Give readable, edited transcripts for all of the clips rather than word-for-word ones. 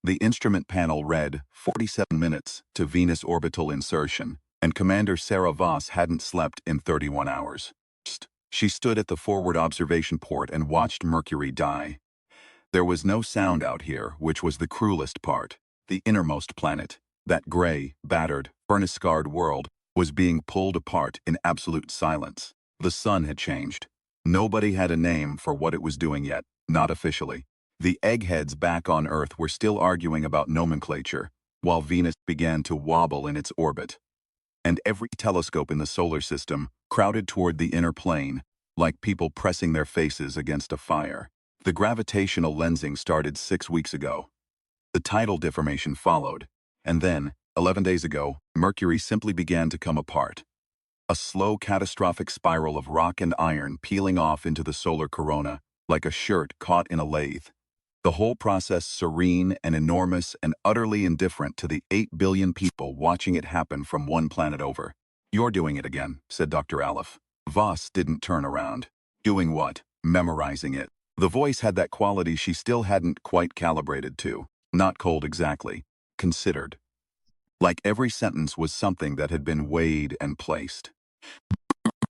the instrument panel read 47 minutes to Venus orbital insertion, and Commander Sarah Voss hadn't slept in 31 hours. She stood at the forward observation port and watched Mercury die. There was no sound out here, which was the cruelest part. The innermost planet, that gray, battered, furnace-scarred world, was being pulled apart in absolute silence. The sun had changed. Nobody had a name for what it was doing yet, not officially. The eggheads back on Earth were still arguing about nomenclature, while Venus began to wobble in its orbit. And every telescope in the solar system crowded toward the inner plane, like people pressing their faces against a fire. The gravitational lensing started 6 weeks ago. The tidal deformation followed, and then, 11 days ago, Mercury simply began to come apart. A slow, catastrophic spiral of rock and iron peeling off into the solar corona, like a shirt caught in a lathe. The whole process serene and enormous and utterly indifferent to the 8 billion people watching it happen from one planet over. "You're doing it again," said Dr. Aleph. Voss didn't turn around. "Doing what?" "Memorizing it." The voice had that quality she still hadn't quite calibrated to. Not cold exactly. Considered. Like every sentence was something that had been weighed and placed.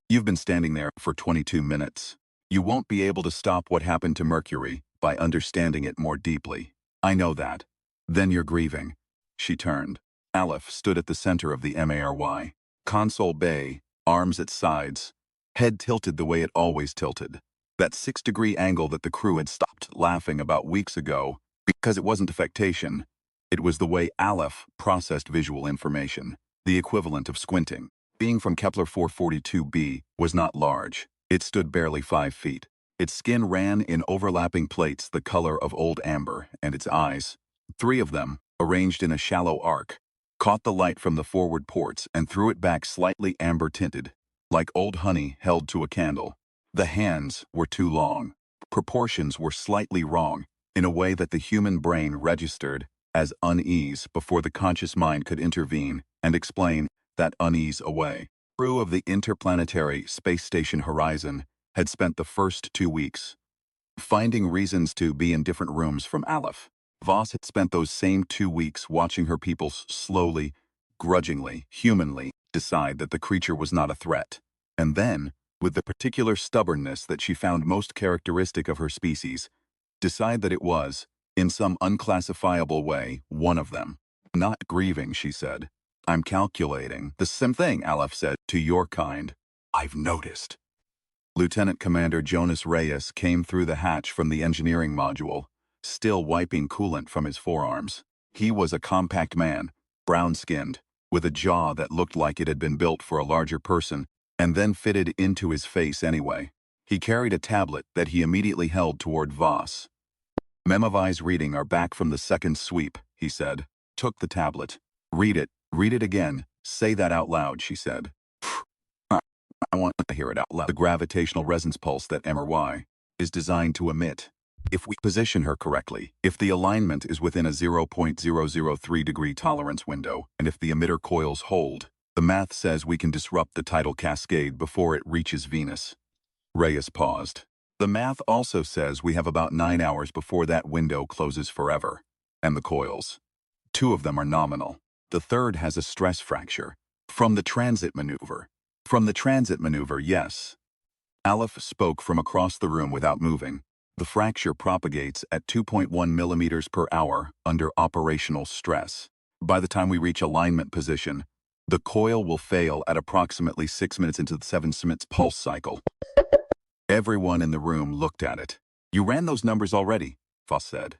"You've been standing there for 22 minutes. You won't be able to stop what happened to Mercury by understanding it more deeply. I know that. Then you're grieving." She turned. Aleph stood at the center of the MARY. Console bay, arms at sides, head tilted the way it always tilted. That 6-degree angle that the crew had stopped laughing about weeks ago, because it wasn't affectation. It was the way Aleph processed visual information, the equivalent of squinting. Being from Kepler 442b was not large. It stood barely 5 feet. Its skin ran in overlapping plates the color of old amber, and its eyes, 3 of them, arranged in a shallow arc, caught the light from the forward ports and threw it back slightly amber-tinted, like old honey held to a candle. The hands were too long. Proportions were slightly wrong, in a way that the human brain registered as unease before the conscious mind could intervene and explain that unease away. The crew of the interplanetary space station Horizon had spent the first 2 weeks finding reasons to be in different rooms from Aleph. Voss had spent those same 2 weeks watching her people slowly, grudgingly, humanly decide that the creature was not a threat. And then, with the particular stubbornness that she found most characteristic of her species, decide that it was, in some unclassifiable way, one of them. "Not grieving," she said. "I'm calculating." "The same thing," Aleph said, "to your kind. I've noticed." Lieutenant Commander Jonas Reyes came through the hatch from the engineering module, still wiping coolant from his forearms. He was a compact man, brown-skinned, with a jaw that looked like it had been built for a larger person, and then fitted into his face anyway. He carried a tablet that he immediately held toward Voss. "Memovi's reading are back from the second sweep," he said. Took the tablet. Read it again. Say that out loud," she said. I want to hear it out loud." The gravitational resonance pulse that MRY is designed to emit. If we position her correctly, if the alignment is within a 0.003-degree tolerance window, and if the emitter coils hold, the math says we can disrupt the tidal cascade before it reaches Venus. Reyes paused. "The math also says we have about 9 hours before that window closes forever. And the coils. 2 of them are nominal. The third has a stress fracture. From the transit maneuver." "From the transit maneuver, yes." Aleph spoke from across the room without moving. "The fracture propagates at 2.1 millimeters per hour under operational stress. By the time we reach alignment position, the coil will fail at approximately 6 minutes into the 7 minutes pulse cycle." Everyone in the room looked at it. "You ran those numbers already," Voss said.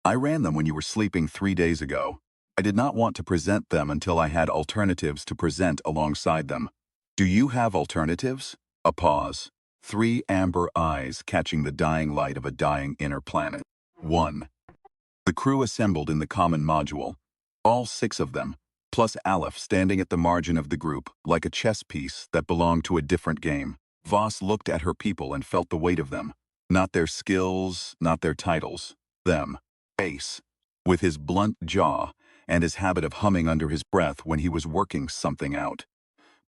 "I ran them when you were sleeping 3 days ago. I did not want to present them until I had alternatives to present alongside them." "Do you have alternatives?" A pause. 3 amber eyes catching the dying light of a dying inner planet. 1. The crew assembled in the common module. All 6 of them, plus Aleph standing at the margin of the group, like a chess piece that belonged to a different game. Voss looked at her people and felt the weight of them. Not their skills, not their titles. Them. Ace. With his blunt jaw and his habit of humming under his breath when he was working something out.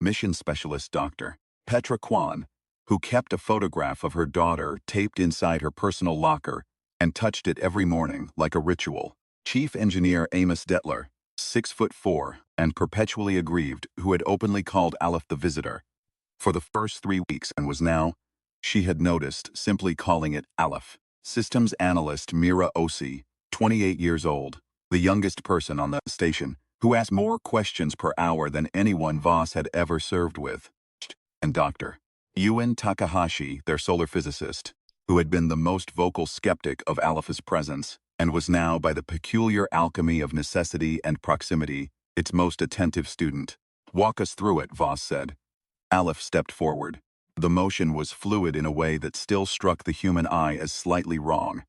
Mission Specialist Dr. Petra Kwan, who kept a photograph of her daughter taped inside her personal locker and touched it every morning like a ritual. Chief Engineer Amos Detler, 6'4" and perpetually aggrieved, who had openly called Aleph the Visitor for the first 3 weeks and was now, she had noticed, simply calling it Aleph. Systems Analyst Mira Osi, 28 years old, the youngest person on the station, who asked more questions per hour than anyone Voss had ever served with. And Dr. Yuen Takahashi, their solar physicist, who had been the most vocal skeptic of Aleph's presence, and was now, by the peculiar alchemy of necessity and proximity, its most attentive student. "Walk us through it," Voss said. Aleph stepped forward. The motion was fluid in a way that still struck the human eye as slightly wrong.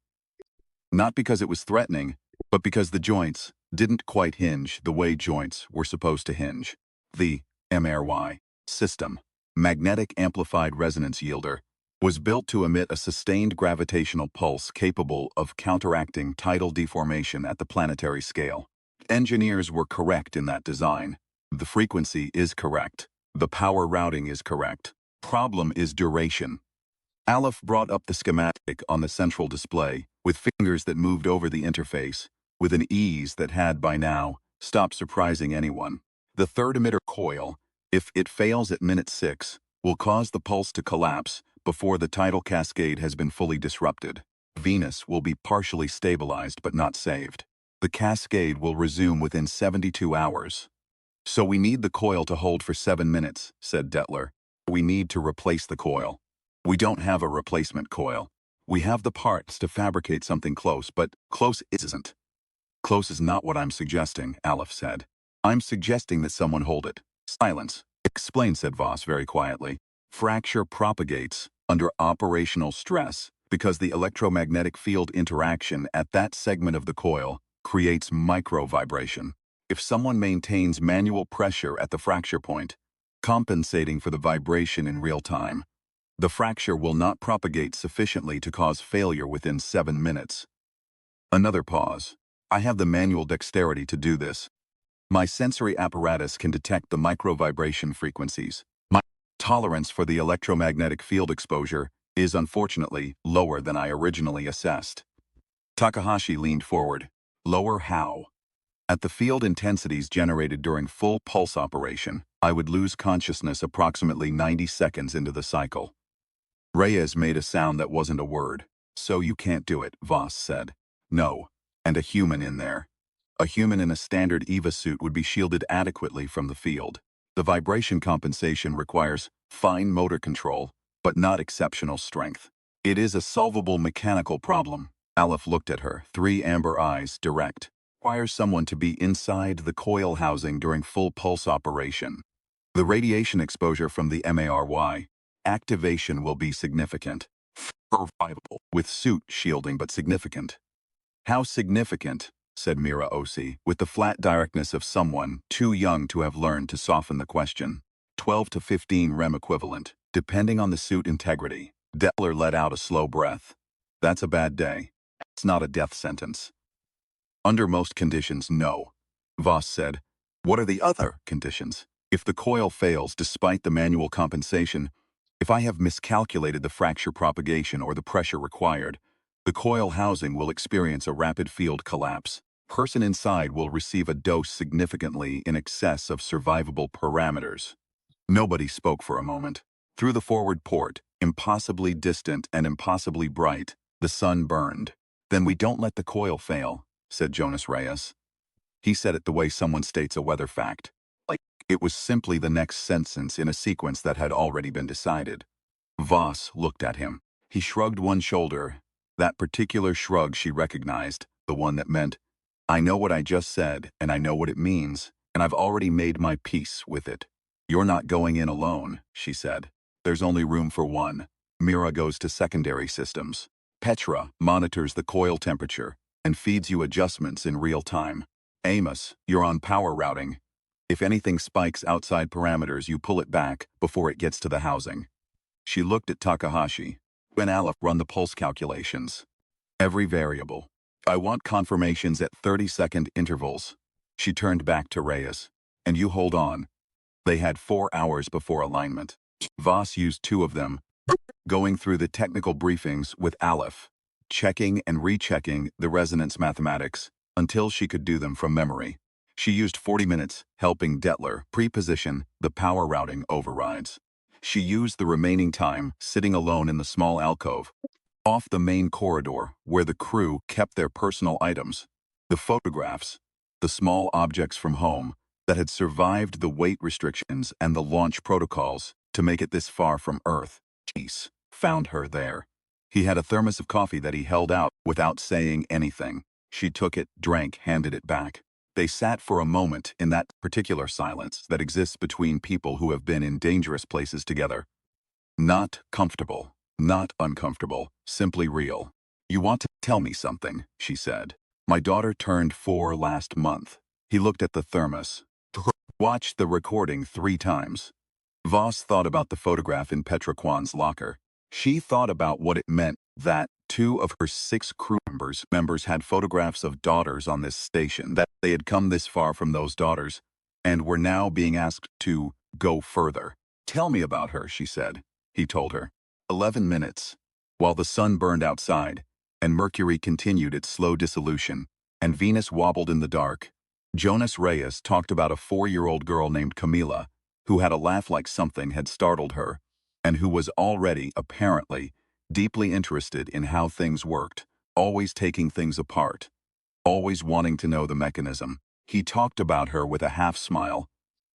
Not because it was threatening, but because the joints didn't quite hinge the way joints were supposed to hinge. The MRY system, magnetic amplified resonance yielder, was built to emit a sustained gravitational pulse capable of counteracting tidal deformation at the planetary scale. Engineers were correct in that design. The frequency is correct. The power routing is correct. Problem is duration. Aleph brought up the schematic on the central display, with fingers that moved over the interface, with an ease that had, by now, stopped surprising anyone. The third emitter coil, if it fails at minute 6, will cause the pulse to collapse before the tidal cascade has been fully disrupted. Venus will be partially stabilized but not saved. The cascade will resume within 72 hours. "So we need the coil to hold for 7 minutes," said Detler. "We need to replace the coil. We don't have a replacement coil. We have the parts to fabricate something close, but close isn't." "Close is not what I'm suggesting," Aleph said. "I'm suggesting that someone hold it." "Silence. Explain," said Voss very quietly. "Fracture propagates under operational stress because the electromagnetic field interaction at that segment of the coil creates micro-vibration. If someone maintains manual pressure at the fracture point, compensating for the vibration in real time, the fracture will not propagate sufficiently to cause failure within 7 minutes." Another pause. "I have the manual dexterity to do this. My sensory apparatus can detect the micro-vibration frequencies. My tolerance for the electromagnetic field exposure is unfortunately lower than I originally assessed." Takahashi leaned forward. "Lower how?" "At the field intensities generated during full pulse operation, I would lose consciousness approximately 90 seconds into the cycle." Reyes made a sound that wasn't a word. "So you can't do it," Voss said. "No. And a human in there. A human in a standard EVA suit would be shielded adequately from the field. The vibration compensation requires fine motor control, but not exceptional strength. It is a solvable mechanical problem." Aleph looked at her, 3 amber eyes, direct. "Requires someone to be inside the coil housing during full pulse operation. The radiation exposure from the MARY activation will be significant. Survivable, with suit shielding, but significant." "How significant?" said Mira Osi, with the flat directness of someone too young to have learned to soften the question. 12 to 15 rem equivalent, depending on the suit integrity." Detler let out a slow breath. "That's a bad day. It's not a death sentence." "Under most conditions, no," Voss said. "What are the other conditions? If the coil fails despite the manual compensation, if I have miscalculated the fracture propagation or the pressure required, the coil housing will experience a rapid field collapse. Person inside will receive a dose significantly in excess of survivable parameters." Nobody spoke for a moment. Through the forward port, impossibly distant and impossibly bright, the sun burned. "Then we don't let the coil fail," said Jonas Reyes. He said it the way someone states a weather fact. Like it was simply the next sentence in a sequence that had already been decided. Voss looked at him. He shrugged one shoulder. That particular shrug she recognized, the one that meant, "I know what I just said, and I know what it means, and I've already made my peace with it." "You're not going in alone," she said. "There's only room for one. Mira goes to secondary systems. Petra monitors the coil temperature and feeds you adjustments in real time. Amos, you're on power routing. If anything spikes outside parameters, you pull it back before it gets to the housing." She looked at Takahashi. "When Aleph run the pulse calculations. Every variable. I want confirmations at 30-second intervals." She turned back to Reyes. "And you hold on." They had 4 hours before alignment. Voss used 2 of them, going through the technical briefings with Aleph, checking and rechecking the resonance mathematics, until she could do them from memory. She used 40 minutes helping Detler pre-position the power routing overrides. She used the remaining time sitting alone in the small alcove, off the main corridor where the crew kept their personal items, the photographs, the small objects from home that had survived the weight restrictions and the launch protocols to make it this far from Earth. Chase found her there. He had a thermos of coffee that he held out without saying anything. She took it, drank, handed it back. They sat for a moment in that particular silence that exists between people who have been in dangerous places together. Not comfortable, not uncomfortable, simply real. "You want to tell me something," she said. "My daughter turned 4 last month." He looked at the thermos. Watched the recording 3 times. Voss thought about the photograph in Petraquan's locker. She thought about what it meant that 2 of her 6 crew members had photographs of daughters on this station, that they had come this far from those daughters, and were now being asked to go further. "Tell me about her," she said. He told her. 11 minutes. While the sun burned outside, and Mercury continued its slow dissolution, and Venus wobbled in the dark, Jonas Reyes talked about a 4-year-old girl named Camila, who had a laugh like something had startled her, and who was already, apparently, deeply interested in how things worked, always taking things apart, always wanting to know the mechanism. He talked about her with a half-smile.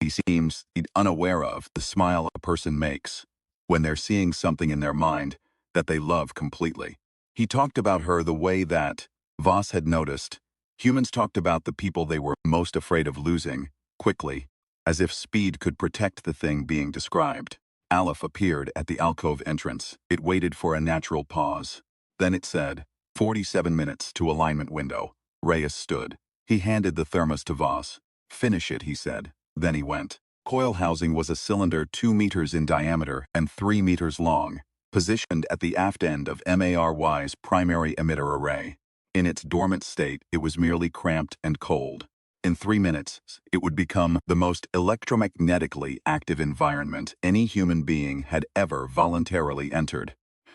He seems unaware of the smile a person makes when they're seeing something in their mind that they love completely. He talked about her the way that, Voss had noticed, humans talked about the people they were most afraid of losing, quickly, as if speed could protect the thing being described. Aleph appeared at the alcove entrance. It waited for a natural pause. Then it said, 47 minutes to alignment window. Reyes stood. He handed the thermos to Voss. "Finish it," he said. Then he went. Coil housing was a cylinder 2 meters in diameter and 3 meters long, positioned at the aft end of MARY's primary emitter array. In its dormant state, it was merely cramped and cold. In 3 minutes, it would become the most electromagnetically active environment any human being had ever voluntarily entered.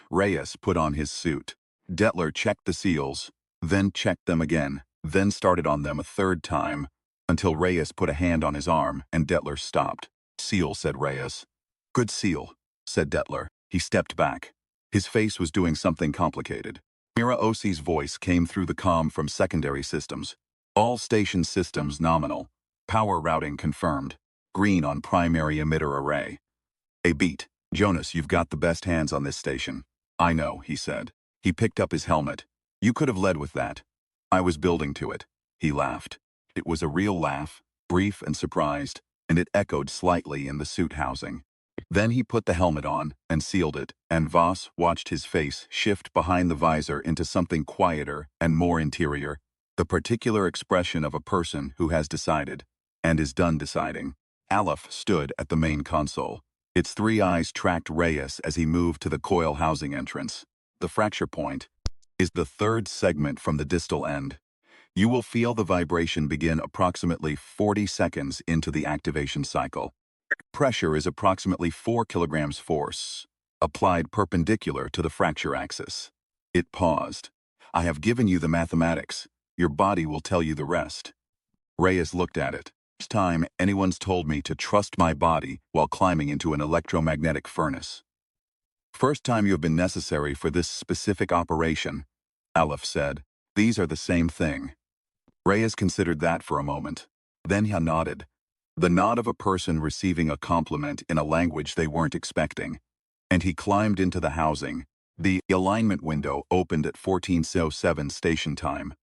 Reyes put on his suit. Detler checked the seals, then checked them again, then started on them a 3rd time, until Reyes put a hand on his arm and Detler stopped. "Seal," said Reyes. "Good seal," said Detler. He stepped back. His face was doing something complicated. Mira Osi's voice came through the comm from secondary systems. "All station systems nominal. Power routing confirmed. Green on primary emitter array." "A beat. Jonas, you've got the best hands on this station." "I know," he said. He picked up his helmet. "You could have led with that." "I was building to it." He laughed. It was a real laugh, brief and surprised, and it echoed slightly in the suit housing. Then he put the helmet on and sealed it, and Voss watched his face shift behind the visor into something quieter and more interior, the particular expression of a person who has decided, and is done deciding. Aleph stood at the main console. Its 3 eyes tracked Reyes as he moved to the coil housing entrance. "The fracture point is the 3rd segment from the distal end. You will feel the vibration begin approximately 40 seconds into the activation cycle. Pressure is approximately 4 kilograms force, applied perpendicular to the fracture axis." It paused. "I have given you the mathematics. Your body will tell you the rest." Reyes looked at it. "First time anyone's told me to trust my body while climbing into an electromagnetic furnace." "First time you have been necessary for this specific operation," Aleph said. "These are the same thing." Reyes considered that for a moment. Then he nodded. The nod of a person receiving a compliment in a language they weren't expecting. And he climbed into the housing. The alignment window opened at 14:07 station time.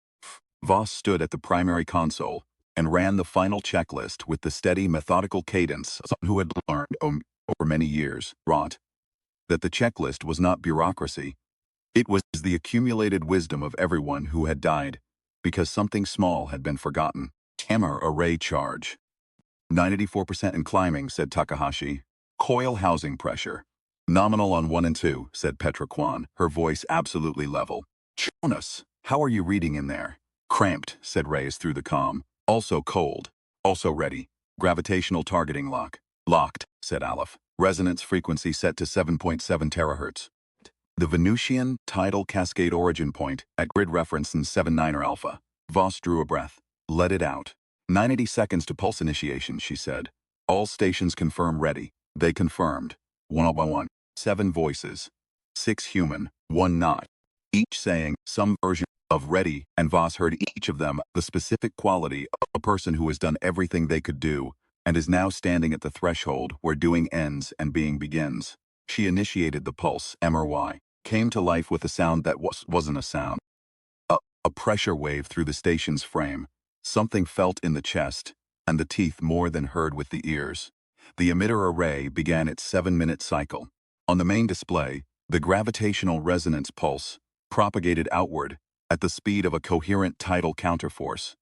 Voss stood at the primary console and ran the final checklist with the steady, methodical cadence of someone who had learned over many years, wrought, that the checklist was not bureaucracy. It was the accumulated wisdom of everyone who had died, because something small had been forgotten. "Hammer array charge. 94% in climbing," said Takahashi. "Coil housing pressure. Nominal on 1 and 2, said Petraquan, her voice absolutely level. "Jonas, how are you reading in there?" "Cramped," said Reyes through the comm. "Also cold. Also ready. Gravitational targeting lock." "Locked," said Aleph. "Resonance frequency set to 7.7 terahertz. The Venusian tidal cascade origin point at grid reference in 79er alpha." Voss drew a breath. Let it out. 90 seconds to pulse initiation, she said. All stations confirm ready. They confirmed. One by one. 7 voices. 6 human, 1 not. Each saying some version of ready, and Voss heard each of them the specific quality of a person who has done everything they could do and is now standing at the threshold where doing ends and being begins. She initiated the pulse, MRY, came to life with a sound that wasn't a sound. A pressure wave through the station's frame, something felt in the chest, and the teeth more than heard with the ears. The emitter array began its 7-minute cycle. On the main display, the gravitational resonance pulse propagated outward at the speed of a coherent tidal counterforce,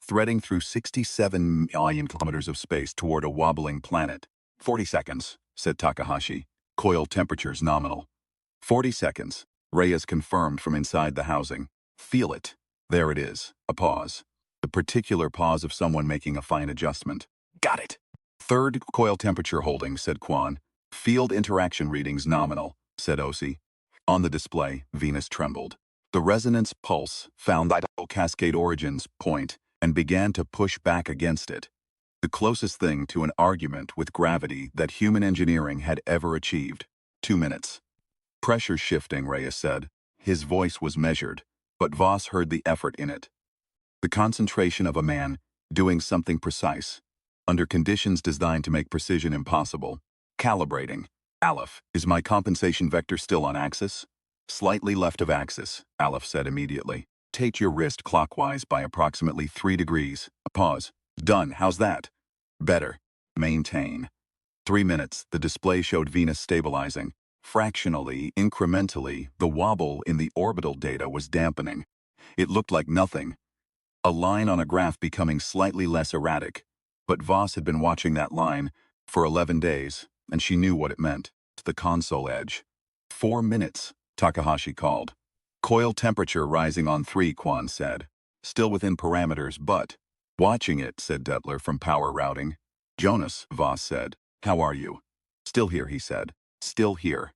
threading through 67 million kilometers of space toward a wobbling planet. 40 seconds, said Takahashi. Coil temperatures nominal. 40 seconds. Reyes confirmed from inside the housing. Feel it. There it is. A pause. The particular pause of someone making a fine adjustment. Got it. Third coil temperature holding, said Quan. Field interaction readings nominal, said Osi. On the display, Venus trembled. The resonance pulse found the cascade origins point and began to push back against it. The closest thing to an argument with gravity that human engineering had ever achieved. 2 minutes. Pressure shifting, Reyes said. His voice was measured, but Voss heard the effort in it. The concentration of a man doing something precise, under conditions designed to make precision impossible. Calibrating. Aleph, is my compensation vector still on axis? Slightly left of axis, Aleph said immediately. Take your wrist clockwise by approximately 3 degrees. A pause. Done. How's that? Better. Maintain. 3 minutes, the display showed Venus stabilizing. Fractionally, incrementally, the wobble in the orbital data was dampening. It looked like nothing. A line on a graph becoming slightly less erratic. But Voss had been watching that line for 11 days, and she knew what it meant. To the console edge. 4 minutes, Takahashi called. Coil temperature rising on 3, Quan said. Still within parameters, but... Watching it, said Detler from power routing. Jonas, Voss said. How are you? Still here, he said. Still here.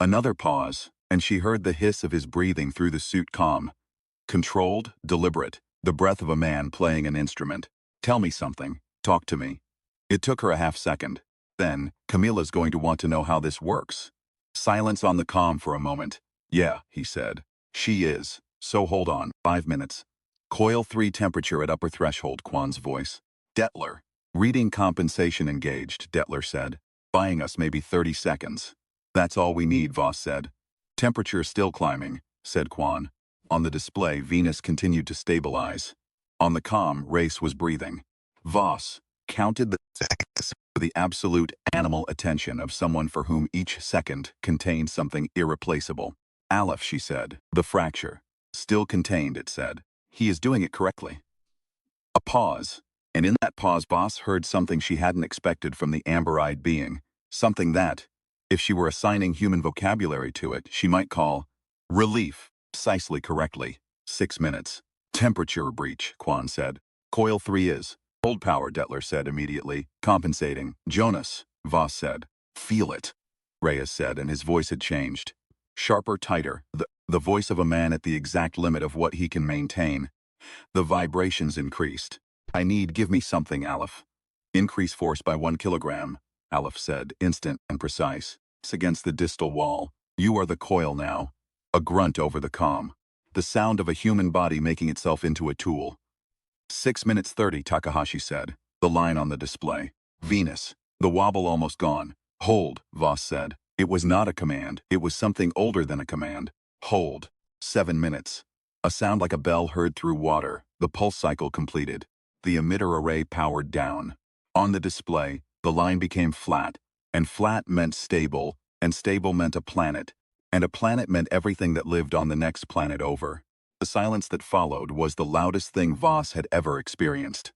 Another pause, and she heard the hiss of his breathing through the suit comm. Controlled, deliberate, the breath of a man playing an instrument. Tell me something. Talk to me. It took her a half-second. Then, Camilla's going to want to know how this works. Silence on the comm for a moment. Yeah, he said. She is. So hold on. 5 minutes. Coil 3 temperature at upper threshold, Quan's voice. Detler. Reading compensation engaged, Detler said. Buying us maybe 30 seconds. That's all we need, Voss said. Temperature still climbing, said Quan. On the display, Venus continued to stabilize. On the comm, Race was breathing. Voss counted the seconds with the absolute animal attention of someone for whom each second contained something irreplaceable. Aleph, she said. The fracture. Still contained, it said. He is doing it correctly. A pause. And in that pause, Voss heard something she hadn't expected from the amber-eyed being. Something that, if she were assigning human vocabulary to it, she might call relief. Precisely correctly. 6 minutes. Temperature breach, Quan said. Coil 3 is. Hold power, Detler said immediately. Compensating. Jonas, Voss said. Feel it. Reyes said, and his voice had changed. Sharper, tighter. The voice of a man at the exact limit of what he can maintain. The vibrations increased. Give me something, Aleph. Increase force by 1 kilogram, Aleph said, instant and precise. It's against the distal wall. You are the coil now. A grunt over the comm. The sound of a human body making itself into a tool. 6 minutes 30, Takahashi said. The line on the display. Venus. The wobble almost gone. Hold, Voss said. It was not a command. It was something older than a command. Hold. 7 minutes. A sound like a bell heard through water. The pulse cycle completed. The emitter array powered down. On the display, the line became flat, and flat meant stable, and stable meant a planet, and a planet meant everything that lived on the next planet over. The silence that followed was the loudest thing Voss had ever experienced.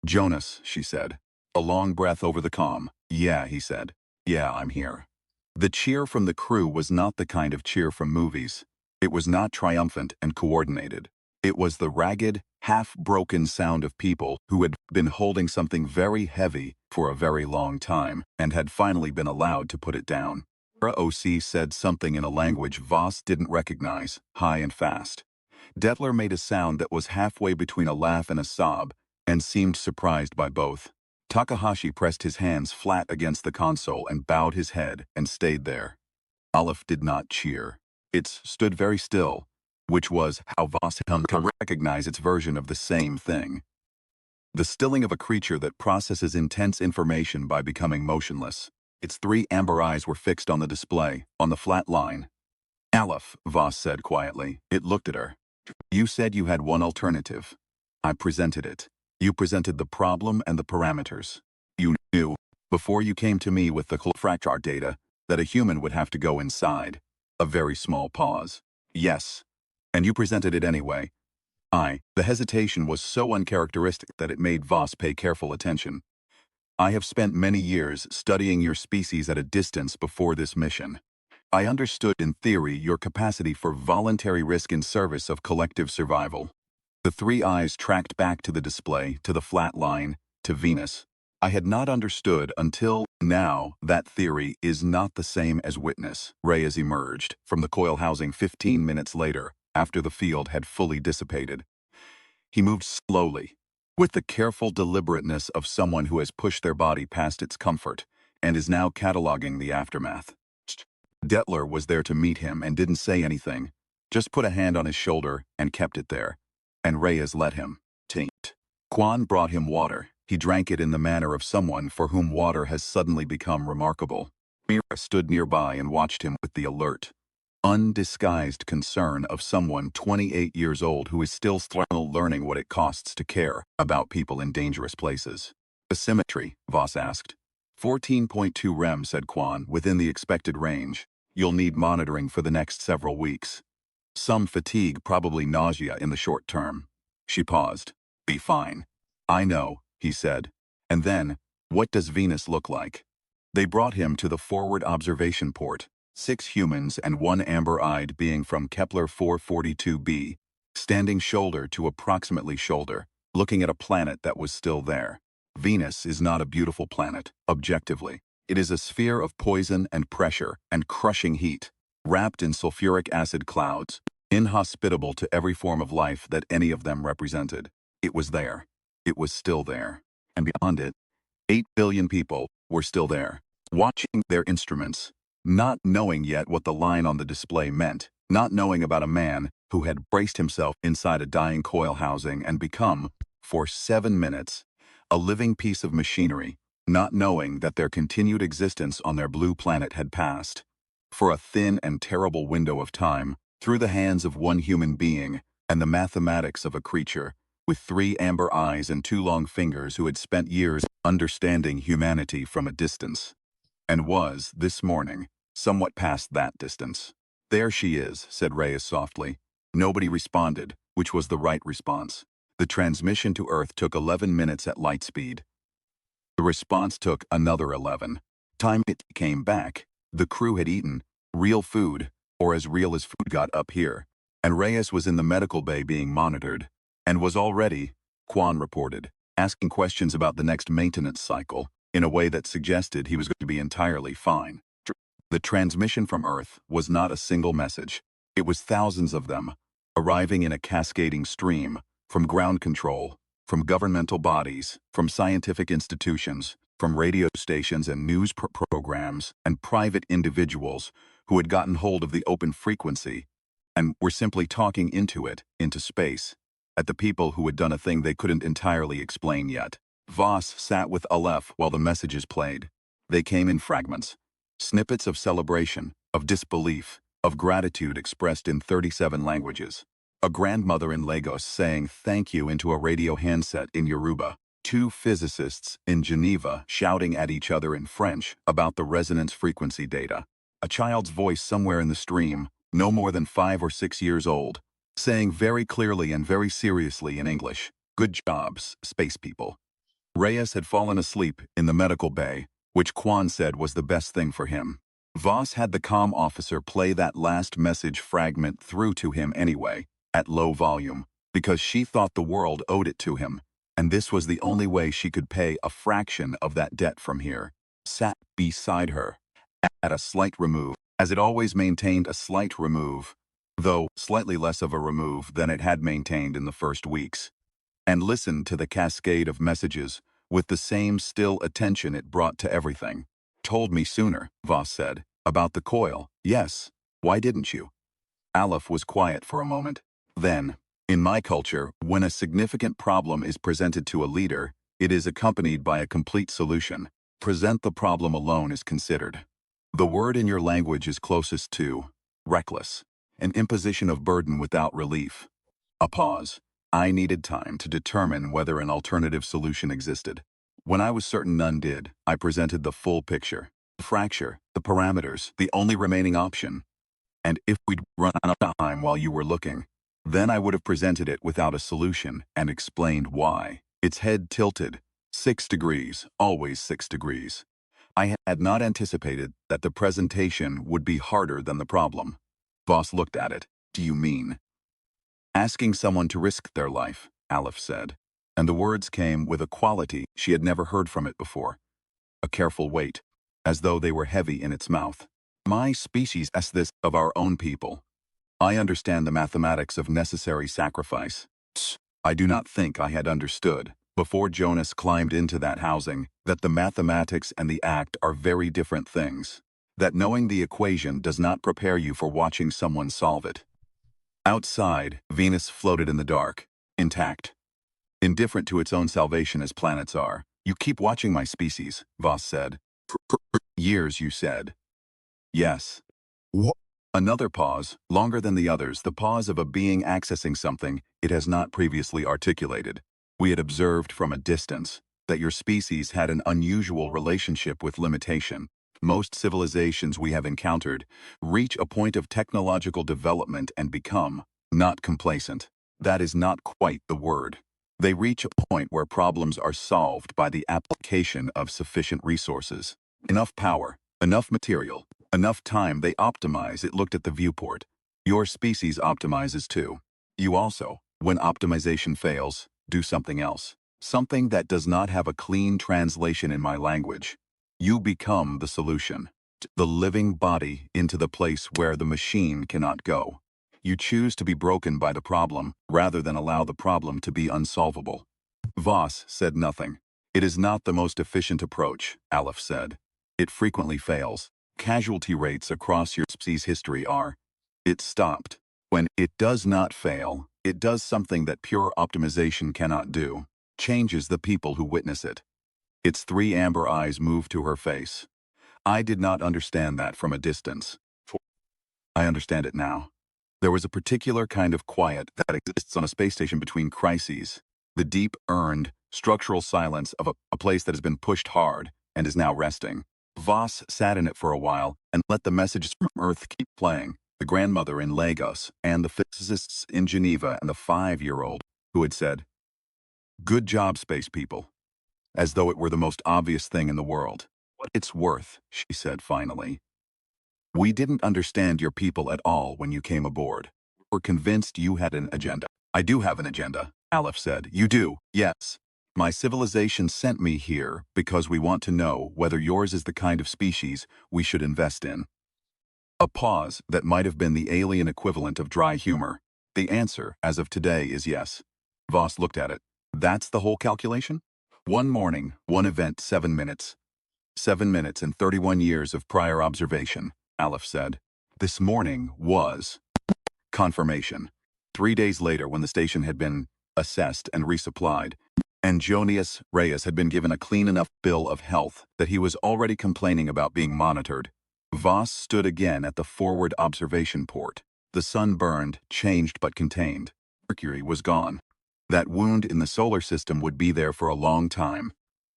Jonas, she said. A long breath over the comm. Yeah, he said. Yeah, I'm here. The cheer from the crew was not the kind of cheer from movies. It was not triumphant and coordinated. It was the ragged, half-broken sound of people who had been holding something very heavy for a very long time and had finally been allowed to put it down. OC said something in a language Voss didn't recognize, high and fast. Detler made a sound that was halfway between a laugh and a sob, and seemed surprised by both. Takahashi pressed his hands flat against the console and bowed his head and stayed there. Aleph did not cheer. It stood very still, which was how Voss could recognize its version of the same thing. The stilling of a creature that processes intense information by becoming motionless. Its 3 amber eyes were fixed on the display, on the flat line. Aleph, Voss said quietly. It looked at her. You said you had one alternative. I presented it. You presented the problem and the parameters. You knew, before you came to me with the fracture data, that a human would have to go inside. A very small pause. Yes. And you presented it anyway. The hesitation was so uncharacteristic that it made Voss pay careful attention. I have spent many years studying your species at a distance before this mission. I understood in theory your capacity for voluntary risk in service of collective survival. The 3 eyes tracked back to the display, to the flat line, to Venus. I had not understood until now that theory is not the same as witness. Reyes emerged from the coil housing 15 minutes later, after the field had fully dissipated. He moved slowly, with the careful deliberateness of someone who has pushed their body past its comfort and is now cataloging the aftermath. Detler was there to meet him and didn't say anything, just put a hand on his shoulder and kept it there, and Reyes let him. Quan brought him water. He drank it in the manner of someone for whom water has suddenly become remarkable. Mira stood nearby and watched him with the alert, undisguised concern of someone 28 years old who is still learning what it costs to care about people in dangerous places. The symmetry, Voss asked. 14.2 rem, said Quan, within the expected range. You'll need monitoring for the next several weeks. Some fatigue, probably nausea in the short term. She paused. Be fine. I know, he said. And then, what does Venus look like? They brought him to the forward observation port, 6 humans and 1 amber-eyed being from Kepler 442b, standing shoulder to approximately shoulder, looking at a planet that was still there. Venus is not a beautiful planet, objectively. It is a sphere of poison and pressure and crushing heat, wrapped in sulfuric acid clouds, inhospitable to every form of life that any of them represented. It was there. It was still there. And beyond it, 8 billion people were still there, watching their instruments, not knowing yet what the line on the display meant, not knowing about a man who had braced himself inside a dying coil housing and become, for 7 minutes, a living piece of machinery, not knowing that their continued existence on their blue planet had passed, for a thin and terrible window of time, through the hands of one human being and the mathematics of a creature, with 3 amber eyes and 2 long fingers who had spent years understanding humanity from a distance, and was, this morning, somewhat past that distance. There she is, said Reyes softly. Nobody responded, which was the right response. The transmission to Earth took 11 minutes at light speed. The response took another 11. Time it came back. The crew had eaten real food, or as real as food got up here, and Reyes was in the medical bay being monitored, and was already, Quan reported, asking questions about the next maintenance cycle in a way that suggested he was going to be entirely fine. The transmission from Earth was not a single message. It was thousands of them, arriving in a cascading stream, from ground control, from governmental bodies, from scientific institutions, from radio stations and news programs, and private individuals who had gotten hold of the open frequency and were simply talking into it, into space, at the people who had done a thing they couldn't entirely explain yet. Voss sat with Aleph while the messages played. They came in fragments. Snippets of celebration, of disbelief, of gratitude expressed in 37 languages. A grandmother in Lagos saying thank you into a radio handset in Yoruba. 2 physicists in Geneva shouting at each other in French about the resonance frequency data. A child's voice somewhere in the stream, no more than 5 or 6 years old, saying very clearly and very seriously in English, "Good jobs, space people." Reyes had fallen asleep in the medical bay, which Quan said was the best thing for him. Voss had the comm officer play that last message fragment through to him anyway, at low volume, because she thought the world owed it to him, and this was the only way she could pay a fraction of that debt from here. Sat beside her, at a slight remove, as it always maintained a slight remove, though slightly less of a remove than it had maintained in the first weeks, and listened to the cascade of messages with the same still attention it brought to everything. Told me sooner, Voss said. About the coil, yes. Why didn't you? Aleph was quiet for a moment. Then, in my culture, when a significant problem is presented to a leader, it is accompanied by a complete solution. Present the problem alone is considered. The word in your language is closest to reckless, an imposition of burden without relief. A pause. I needed time to determine whether an alternative solution existed. When I was certain none did, I presented the full picture. The fracture, the parameters, the only remaining option. And if we'd run out of time while you were looking, then I would have presented it without a solution and explained why. Its head tilted. 6 degrees, always 6 degrees. I had not anticipated that the presentation would be harder than the problem. Voss looked at it. Do you mean? Asking someone to risk their life, Aleph said. And the words came with a quality she had never heard from it before. A careful weight, as though they were heavy in its mouth. My species asks this of our own people. I understand the mathematics of necessary sacrifice. I do not think I had understood, before Jonas climbed into that housing, that the mathematics and the act are very different things. That knowing the equation does not prepare you for watching someone solve it. Outside, Venus floated in the dark, intact. Indifferent to its own salvation as planets are. You keep watching my species, Voss said. Years, you said. Yes. What? Another pause, longer than the others, the pause of a being accessing something it has not previously articulated. We had observed from a distance that your species had an unusual relationship with limitation. Most civilizations we have encountered reach a point of technological development and become not complacent. That is not quite the word. They reach a point where problems are solved by the application of sufficient resources. Enough power, enough material, enough time. They optimize. It looked at the viewport. Your species optimizes too. You also, when optimization fails, do something else. Something that does not have a clean translation in my language. You become the solution. The living body into the place where the machine cannot go. You choose to be broken by the problem, rather than allow the problem to be unsolvable. Voss said nothing. It is not the most efficient approach, Aleph said. It frequently fails. Casualty rates across your species' history are. It stopped. When it does not fail, it does something that pure optimization cannot do. Changes the people who witness it. Its 3 amber eyes moved to her face. I did not understand that from a distance. I understand it now. There was a particular kind of quiet that exists on a space station between crises. The deep, earned, structural silence of a place that has been pushed hard and is now resting. Voss sat in it for a while and let the messages from Earth keep playing. The grandmother in Lagos and the physicists in Geneva and the 5-year-old who had said, "Good job, space people," as though it were the most obvious thing in the world. "What it's worth," she said finally. "We didn't understand your people at all when you came aboard. We're convinced you had an agenda." "I do have an agenda," Aleph said. "You do?" "Yes. My civilization sent me here because we want to know whether yours is the kind of species we should invest in." A pause that might have been the alien equivalent of dry humor. The answer, as of today, is yes. Voss looked at it. That's the whole calculation? One morning, one event, 7 minutes. 7 minutes and 31 years of prior observation, Aleph said. This morning was confirmation. 3 days later, when the station had been assessed and resupplied, and Jonius Reyes had been given a clean enough bill of health that he was already complaining about being monitored, Voss stood again at the forward observation port. The sun burned, changed but contained. Mercury was gone. That wound in the solar system would be there for a long time.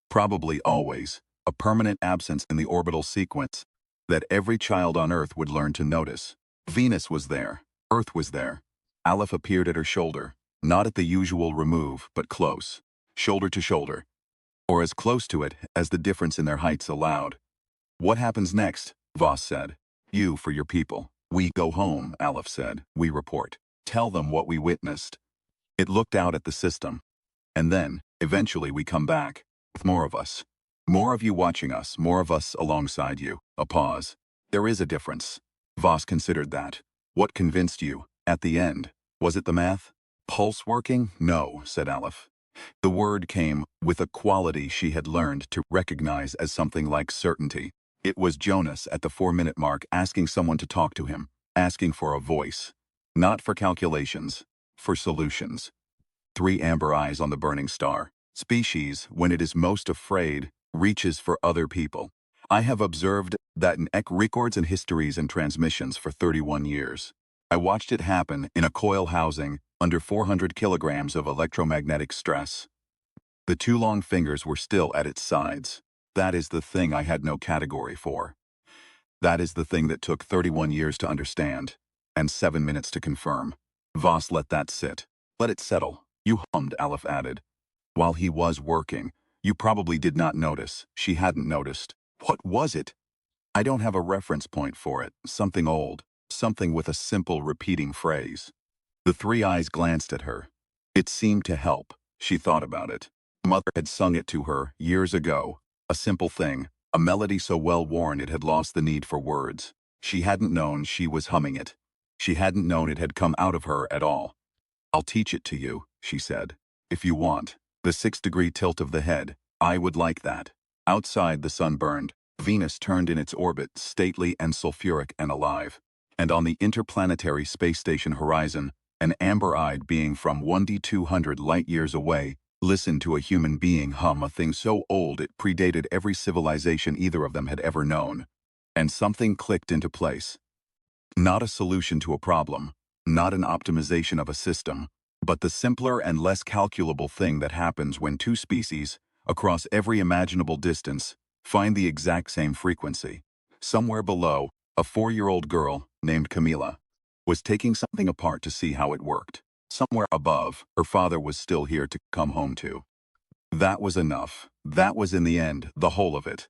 Probably always. A permanent absence in the orbital sequence that every child on Earth would learn to notice. Venus was there. Earth was there. Aleph appeared at her shoulder, not at the usual remove, but close. Shoulder to shoulder. Or as close to it as the difference in their heights allowed. "What happens next?" Voss said. "You for your people." "We go home," Aleph said. "We report. Tell them what we witnessed." It looked out at the system. "And then, eventually we come back. With more of us. More of you watching us, more of us alongside you." A pause. "There is a difference." Voss considered that. What convinced you, at the end? Was it the math? Pulse working? No, said Aleph. The word came with a quality she had learned to recognize as something like certainty. It was Jonas at the 4-minute mark asking someone to talk to him, asking for a voice. Not for calculations, for solutions. 3 amber eyes on the burning star. Species, when it is most afraid, reaches for other people. I have observed that in records and histories and transmissions for 31 years. I watched it happen in a coil housing under 400 kilograms of electromagnetic stress. The 2 long fingers were still at its sides. That is the thing I had no category for. That is the thing that took 31 years to understand, and 7 minutes to confirm. Voss let that sit. Let it settle. You hummed, Aleph added. While he was working, you probably did not notice. She hadn't noticed. What was it? I don't have a reference point for it. Something old. Something with a simple repeating phrase. The 3 eyes glanced at her. It seemed to help. She thought about it. Mother had sung it to her years ago. A simple thing. A melody so well worn it had lost the need for words. She hadn't known she was humming it. She hadn't known it had come out of her at all. I'll teach it to you, she said. If you want. The 6-degree tilt of the head. I would like that. Outside the sun burned. Venus turned in its orbit, stately and sulfuric and alive. And on the interplanetary space station horizon, an amber-eyed being from 1D200 light-years away listened to a human being hum a thing so old it predated every civilization either of them had ever known. And something clicked into place. Not a solution to a problem, not an optimization of a system, but the simpler and less calculable thing that happens when 2 species, across every imaginable distance, find the exact same frequency. Somewhere below, a 4-year-old girl, named Camila, was taking something apart to see how it worked. Somewhere above, her father was still here to come home to. That was enough. That was in the end, the whole of it.